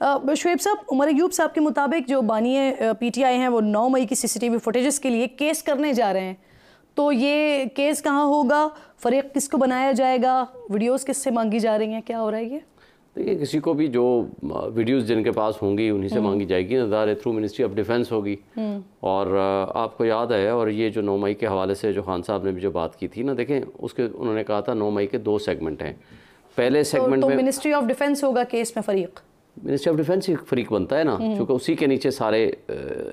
शुएब साहब, उमर अयूब साहब के मुताबिक जो बानिए PTI हैं वो 9 मई की CCTV फुटेजेस के लिए केस करने जा रहे हैं, तो ये केस कहाँ होगा, फरीक किसको बनाया जाएगा, वीडियोस किससे मांगी जा रही हैं, क्या हो रहा है ये? देखिए, किसी को भी जो वीडियोस जिनके पास होंगी उन्हीं से मांगी जाएगी, नज़ारे थ्रू मिनिस्ट्री ऑफ डिफेंस होगी। और आपको याद है, और ये जो 9 मई के हवाले से जो खान साहब ने भी जो बात की थी ना, देखें उसके उन्होंने कहा था 9 मई के 2 सेगमेंट हैं। पहले सेगमेंट में मिनिस्ट्री ऑफ डिफेंस होगा केस में फरीक, मिनिस्ट्री ऑफ डिफेंस ही फरीक बनता है ना, क्योंकि उसी के नीचे सारे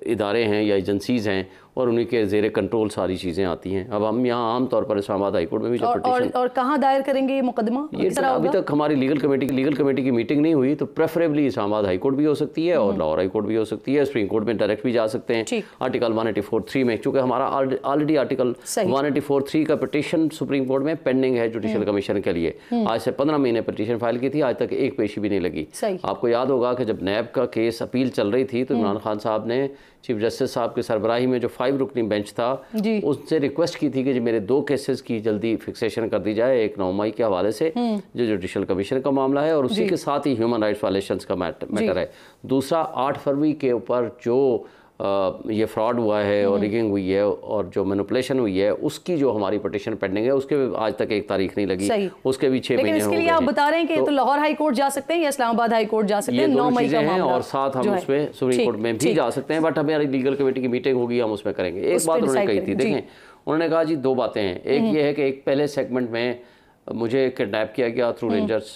इदारे हैं या एजेंसीज़ हैं और उन्हीं के ज़ेरे कंट्रोल सारी चीज़ें आती हैं। अब हम यहाँ आम तौर पर इस्लामाबाद हाई कोर्ट में भी जो पिटीशन और कहाँ दायर करेंगे ये मुकदमा, ये अभी तक हमारी लीगल कमेटी की मीटिंग नहीं हुई, तो प्रेफरेबली इस्लामाबाद हाई कोर्ट भी हो सकती है और लाहौर हाई कोर्ट भी हो सकती है, सुप्रीम कोर्ट में डायरेक्ट भी जा सकते हैं। आर्टिकल 184(3) में, चूँकि हमारा ऑलरेडी आर्टिकल 184(3) का पिटीशन सुप्रीम कोर्ट में पेंडिंग है जुडिशल कमीशन के लिए। आज से 15 महीने पिटीशन फाइल की थी, आज तक एक पेशी भी नहीं लगी। आपको याद होगा कि जब नैब का केस अपील चल रही थी तो इमरान खान साहब ने चीफ जस्टिस साहब की सरबराही में जो 5 रुकनी बेंच था उससे रिक्वेस्ट की थी कि मेरे 2 केसेस की जल्दी फिक्सेशन कर दी जाए, एक 9 मई के हवाले से जो जुडिशल कमीशन का मामला है और उसी के साथ ही ह्यूमन राइट्स वायलेशंस का मैटर है, दूसरा 8 फरवरी के ऊपर जो ये फ्रॉड हुआ है और रिगिंग हुई है और जो मैनिपुलेशन हुई है उसकी जो हमारी पिटीशन पेंडिंग है उसके आज तक एक तारीख नहीं लगी, उसके भी 6 महीने हो गए। इसके लिए आप बता रहे हैं कि तो लाहौर हाई कोर्ट जा सकते हैं या इस्लामाबाद हाई कोर्ट जा सकते हैं, 9 मई का मामला, और साथ हम उसमें सुप्रीम कोर्ट में भी जा सकते हैं, बट हमारी लीगल कमेटी की मीटिंग होगी, हम उसमें करेंगे। एक बात उन्होंने कही थी, देखें उन्होंने कहा जी 2 बातें हैं, एक ये है कि एक पहले सेगमेंट में मुझे किडनैप किया गया थ्रू रेंजर्स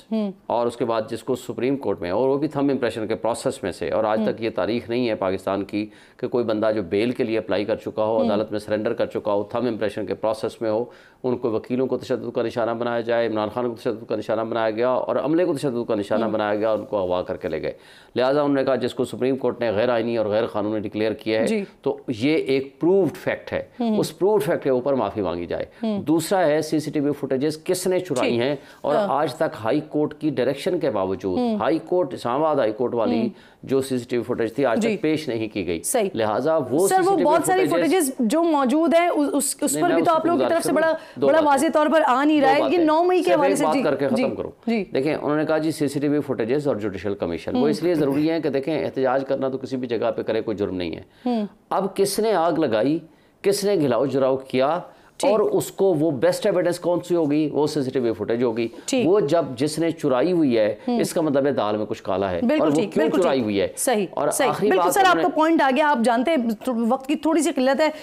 और उसके बाद जिसको सुप्रीम कोर्ट में, और वो भी थंब इम्प्रेशन के प्रोसेस में से, और आज तक ये तारीख नहीं है पाकिस्तान की कि कोई बंदा जो बेल के लिए अप्लाई कर चुका हो, अदालत में सरेंडर कर चुका हो, थंब इम्प्रेशन के प्रोसेस में हो, उनको वकीलों को तशद्दुद का निशाना बनाया जाए, इमरान खान को तशद्दुद का निशाना बनाया गया और अमले को तशद्दुद का निशाना बनाया गया, उनको अगवा करके ले गए। लिहाजा उन्होंने कहा जिसको सुप्रीम कोर्ट ने गैर आइनी और गैर कानूनी डिक्लेयर किया है तो ये एक प्रूव्ड फैक्ट है, उस प्रूव्ड फैक्ट के ऊपर माफ़ी मांगी जाए। दूसरा है CCTV फुटेजेस किसने चुराई हैं, और आज तक हाई कोर्ट की डायरेक्शन के बावजूद high court Islamabad high court वाली जो CCTV फुटेज थी आज तक पेश नहीं की गई। लिहाजा वो बहुत सारी फुटेजेस जो मौजूद है उस पर भी तो आप लोगों की तरफ से बड़ा वाज़ेह तौर पर आ नहीं रहा है कि 9 मई के हवाले से बात करके खत्म करो। देखें उन्होंने कहा जी CCTV फुटेजेस और जुडिशल कमीशन वो इसलिए जरूरी है कि देखें एहतजाज करना तो किसी भी जगह पे करे कोई जुर्म नहीं है। अब किसने आग लगाई, किसने घिलाओ जुराव किया और उसको वो बेस्ट एविडेंस कौन सी होगी, वो CCTV फुटेज होगी। वो जब जिसने चुराई हुई है इसका मतलब है दाल में कुछ काला है और वो क्यों चुराई हुई है। सही और आखिरी बात सर आपका पॉइंट आ गया, आप जानते हैं वक्त की थोड़ी सी किल्लत है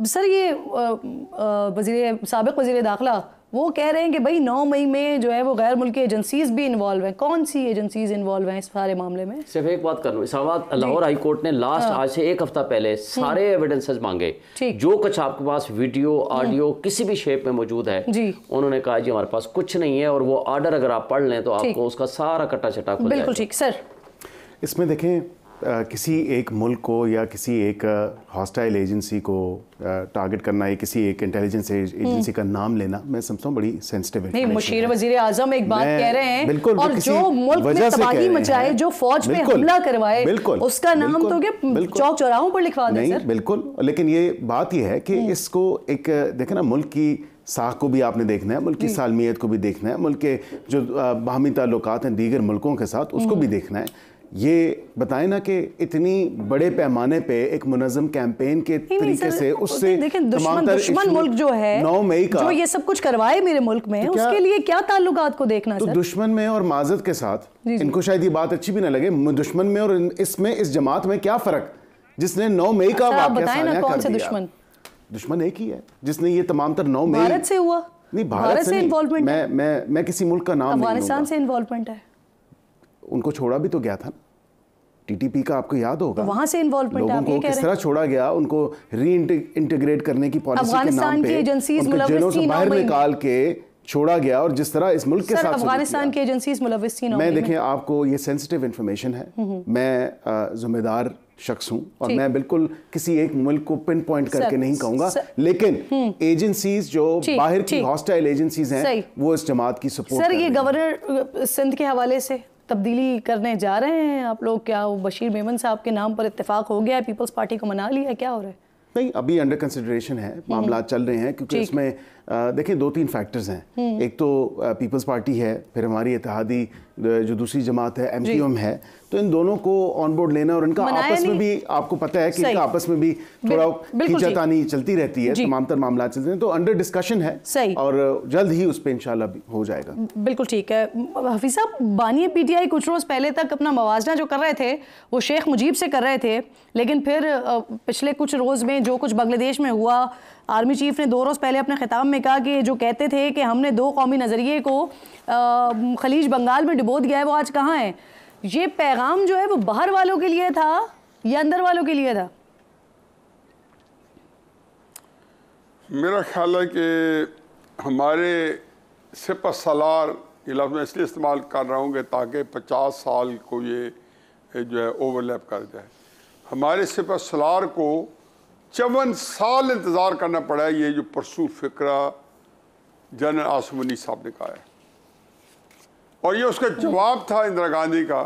सर। ये साबिक वज़ीर दाखिला वो कह रहे हैं कि भाई 9 मई में जो है वो गैर मुल्की एजेंसीज भी इन्वॉल्व हैं। कौन सी एजेंसीज इन्वॉल्व हैं इस सारे मामले में? सिर्फ एक बात कर लूँ, इस्लामाबाद लाहौर हाई कोर्ट ने लास्ट आज से 1 हफ्ता पहले सारे एविडेंसेस मांगे, जो कुछ आपके पास वीडियो ऑडियो किसी भी शेप में मौजूद है उन्होंने कहा जी हमारे पास कुछ नहीं है, और वो ऑर्डर अगर आप पढ़ लें तो आपको उसका सारा कट्टा चटा खुल जाएगा। बिल्कुल ठीक सर। इसमें देखें किसी एक मुल्क को या किसी एक हॉस्टाइल एजेंसी को टारगेट करना या किसी एक इंटेलिजेंस एजेंसी का नाम लेना मैं समझता हूँ बड़ी सेंसिटिव है। नहीं, मुशीर वजीर आजम एक बात कह रहे हैं और जो मुल्क में तबाही मचाए, जो फौज पे हमला करवाए, उसका नाम तो क्या चौक चौराहों पर लिखवा दें सर? बिल्कुल, लेकिन ये बात यह है कि इसको एक देखें ना, मुल्क की साख को भी आपने देखना है, मुल्क की सालमियत को भी देखना है, मुल्क के जो बाहमी ताल्लुकात हैं दीगर मुल्कों के साथ उसको भी देखना है। ये बताएं ना कि इतनी बड़े पैमाने पे एक मुनज़्ज़म कैंपेन के तरीके से उससे दुश्मन मुल्क जो है 9 मई का जो ये सब कुछ करवाए मेरे मुल्क में, उसके लिए क्या ताल्लुकात को देखना तो सर? दुश्मन में और माजत के साथ इनको शायद ये बात अच्छी भी ना लगे, दुश्मन में और इसमें इस जमात में क्या फ़र्क, जिसने 9 मई का वाक़या सानिया कर दिया। दुश्मन एक ही है जिसने ये तमाम तर 9 मई भारत से हुआ। नहीं, भारत से इन्वॉल्वमेंट, मैं किसी मुल्क का नाम अफगानिस्तान से इन्वॉल्वमेंट है, उनको छोड़ा भी तो गया था। TTP का आपको याद होगा, वहां से इन्वॉल्वमेंट लोगों को किस तरह छोड़ा गया, उनको री-इंटीग्रेट करने की पॉलिसी के नाम पे उनको जेलों से बाहर निकाल के छोड़ा गया, और जिस तरह इस मुल्क के साथ अफगानिस्तान की एजेंसीज मुलव्विस थी। मैं देखें आपको ये सेंसिटिव इंफॉर्मेशन है, मैं जिम्मेदार शख्स हूँ और मैं बिल्कुल किसी एक मुल्क को पिन पॉइंट करके नहीं कहूँगा, लेकिन एजेंसीज जो बाहर की हॉस्टाइल एजेंसीज हैं वो इस जमात की सपोर्ट। सर ये गवर्नर सिंध के हवाले से तब्दीली करने जा रहे हैं आप लोग, क्या वो बशीर मेमन साहब के नाम पर इत्तेफाक हो गया है, पीपल्स पार्टी को मना लिया है, क्या हो रहा है? नहीं, अभी अंडर कंसिडरेशन है, मामला चल रहे हैं, क्योंकि इसमें देखिए 2-3 फैक्टर्स हैं। एक तो पीपल्स पार्टी है, फिर हमारी इत्तेहादी जो दूसरी जमात है MQM है, तो इन दोनों को ऑन बोर्ड लेना और इनका आपस में भी आपको पता है कि इनका आपस में भी थोड़ा खींचातानी चलती रहती है, तमाम तर मामला चलते हैं, तो अंडर डिस्कशन है और जल्द ही उस पर इंशाल्लाह हो जाएगा। बिल्कुल ठीक है। हफीज साहब, बानी PTI कुछ रोज़ पहले तक अपना मवाजना जो कर रहे थे वो शेख मुजीब से कर रहे थे, लेकिन फिर पिछले कुछ रोज़ में जो कुछ बांग्लादेश में हुआ, आर्मी चीफ ने 2 रोज़ पहले अपने खिताब में कहा कि जो कहते थे कि हमने 2 कौमी नज़रिए को खलीज बंगाल में डुबो दिया है, वो आज कहाँ है? ये पैगाम जो है वो बाहर वालों के लिए था या अंदर वालों के लिए था? मेरा ख्याल है कि हमारे सिपह सलार ये लफ्ज़ मैं इसलिए इस्तेमाल कर रहा हूँ कि ताकि 50 साल को ये जो है ओवरलैप कर जाए। हमारे सिपह सलार को 54 साल इंतज़ार करना पड़ा है, ये जो परसों फिक्रा जनरल आसिम मुनीर साहब ने कहा है, और ये उसका जवाब था इंदिरा गांधी का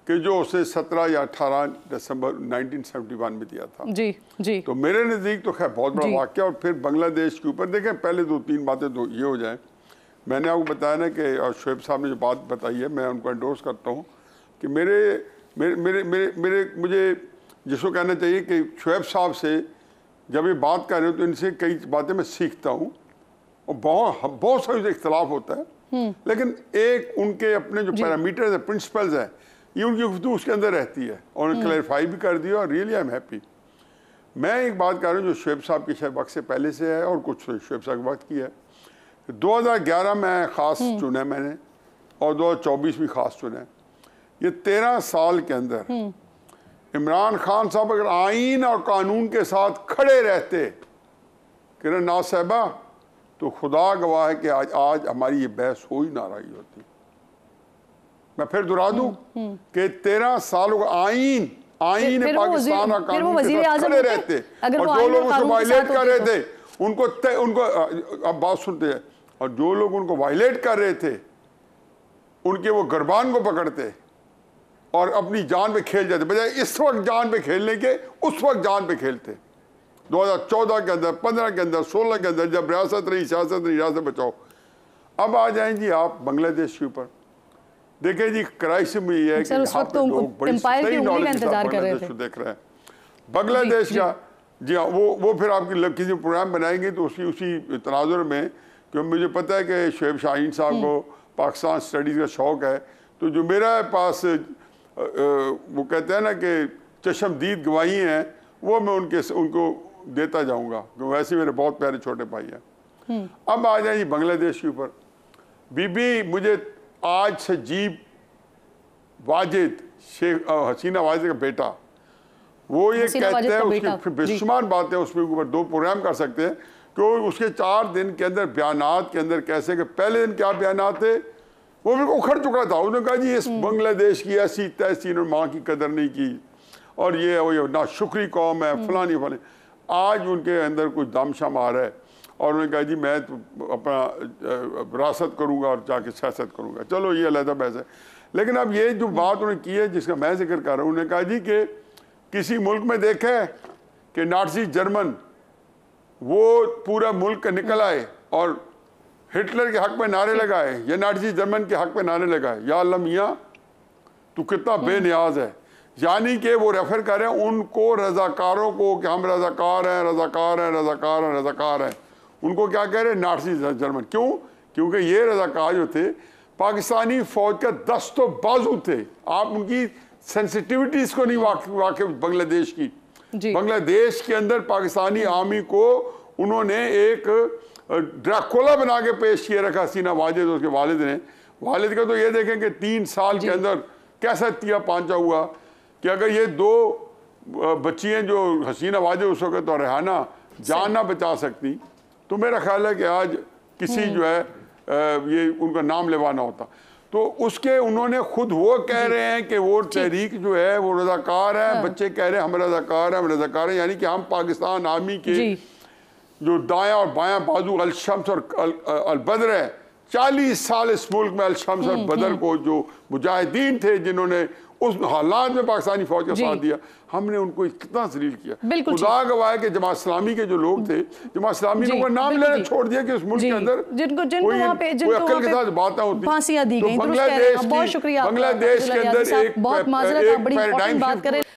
कि जो उसे 17 या 18 दिसंबर 1971 में दिया था। जी जी। तो मेरे नज़दीक तो खैर बहुत बड़ा वाक़या। और फिर बांग्लादेश के ऊपर देखें, पहले 2-3 बातें तो ये हो जाएं। मैंने आपको बताया ना कि और शुएब साहब ने जो बात बताई है मैं उनको एंडोर्स करता हूँ कि मुझे जिसको कहना चाहिए कि शुएब साहब से जब ये बात कर रहे हो तो इनसे कई बातें मैं सीखता हूँ, और बहुत सारे इख्तलाफ होता है, लेकिन एक उनके अपने जो पैरामीटर्स है, प्रिंसिपल्स है, ये उनकी गुफ्तगू उसके अंदर रहती है और उन्हें क्लैरिफाई भी कर दिया, और रियली आई एम हैप्पी। मैं एक बात कर रहा हूँ जो शुएब साहब के शायद वक्त से पहले से है और कुछ शुएब साहब के वक्त की है। 2011 में ख़ास चुना मैंने और 2024 भी ख़ास चुना। ये 13 साल के अंदर इमरान खान साहब अगर आइन और कानून के साथ खड़े रहते कि ना साहबा, तो खुदा गवाह है कि आज हमारी ये बहस हो ही ना रही होती। मैं फिर दोहरा दूं कि 13 सालों का आइन पाकिस्तान और कानून के साथ खड़े रहते, और जो लोग उसको वायलेट कर रहे थे उनको अब बात सुनते हैं, और जो लोग उनको वायलेट कर रहे थे उनके वो गिरबान को पकड़ते और अपनी जान पे खेल जाते, बजाय इस वक्त जान पे खेलने के उस वक्त जान पे खेलते। 2014 के अंदर, 15 के अंदर, 16 के अंदर जब रियासत रही, सियासत रही, रियासत बचाओ। अब आ जाएं जी आप बांग्लादेश के ऊपर। देखें जी, क्राइसिस में ये है कि यहाँ पे लोग बड़ी सही नॉलेज के साथ बांग्लादेश को देख रहे हैं। बांग्लादेश का जी हाँ, वो फिर आपकी किसी प्रोग्राम बनाएंगे तो उसी तनाजुर में, क्योंकि मुझे पता है कि शुएब शाहीन साहब को पाकिस्तान स्टडीज़ का शौक़ है, तो जो मेरा पास वो कहते हैं ना कि चश्मदीद गवाही हैं, वो मैं उनको देता जाऊंगा, क्योंकि वैसे मेरे बहुत प्यारे छोटे भाई हैं। अब आ जाए बांग्लादेश के ऊपर। बीबी मुझे आज सजीब वाजिद, शेख हसीना वाजिद का बेटा, वो ये कहते हैं, उसकी बेशुमार बातें उसमें ऊपर 2 प्रोग्राम कर सकते हैं कि उसके 4 दिन के अंदर बयानात के अंदर कैसे कि पहले दिन क्या बयानात थे वो बिल्कुल उखड़ चुका था। उन्होंने कहा जी इस बांग्लादेश की ऐसी तैसी इन्होंने माँ की कदर नहीं की, और ये ना शुक्री कौम है, फलानी फलानी। आज उनके अंदर कुछ दमशम आ रहा है, और उन्होंने कहा जी मैं तो अपना विरासत करूँगा और जाके सियासत करूँगा। चलो ये अलग बहस है, लेकिन अब ये जो बात उन्होंने की है जिसका मैं जिक्र कर रहा हूँ, उन्होंने कहा जी कि किसी मुल्क में देखा है कि नाज़ी जर्मन वो पूरा मुल्क निकल आए और हिटलर के हक में नारे लगाए या नाज़ी जर्मन के हक में नारे लगाए, या अल्लाह मियाँ तू कितना बेनियाज है। यानी कि वो रेफर कर रहे हैं उनको रज़ाकारों को कि हम रज़ाकार हैं, रज़ाकार हैं, रज़ाकार हैं, रज़ाकार हैं। उनको क्या कह रहे हैं? Nazi German. क्यों? क्योंकि ये रज़ाकार जो थे पाकिस्तानी फ़ौज का दस्तो बाजू थे। आप उनकी सेंसिटिविटीज़ को नहीं वाकिफ बांग्लादेश की। बांग्लादेश के अंदर पाकिस्तानी आर्मी को उन्होंने एक ड्रैकुला बना के पेश किया रखा हसीना वाजिद उसके वालिद ने। वालिद का तो ये देखें कि 3 साल के अंदर कैसा तिया पांचा हुआ कि अगर ये 2 बच्चियाँ जो हसीना वाजिद उस वक्त और रेहाना जान ना बचा सकती, तो मेरा ख्याल है कि आज किसी जो है ये उनका नाम लेवाना होता। तो उसके उन्होंने खुद वो कह रहे हैं कि वो तहरीक जो है वो रज़ाकार है, बच्चे कह रहे हैं हम रज़ाकार हैं, हम रज़ाकार हैं। यानी कि हम पाकिस्तान आर्मी के जो दायां और बायां बाजू अल-शम्स और अल-बदर है, 40 साल इस मुल्क में अल-शम्स और बदर को जो मुजाहिदीन थे जिन्होंने उस हालात में पाकिस्तानी फौज का साथ दिया, हमने उनको इतना जलील किया। खुदा गवाह है कि जमात इस्लामी के जो लोग थे, जमात इस्लामी ने नाम लेना छोड़ दिया कि उस मुल्क के अंदर कोई अक्ल के साथ बातें होती। फांसियां दी गई। बांग्लादेश के अंदर एक बहुत माजरत, आप बड़ी इंपॉर्टेंट बात करें।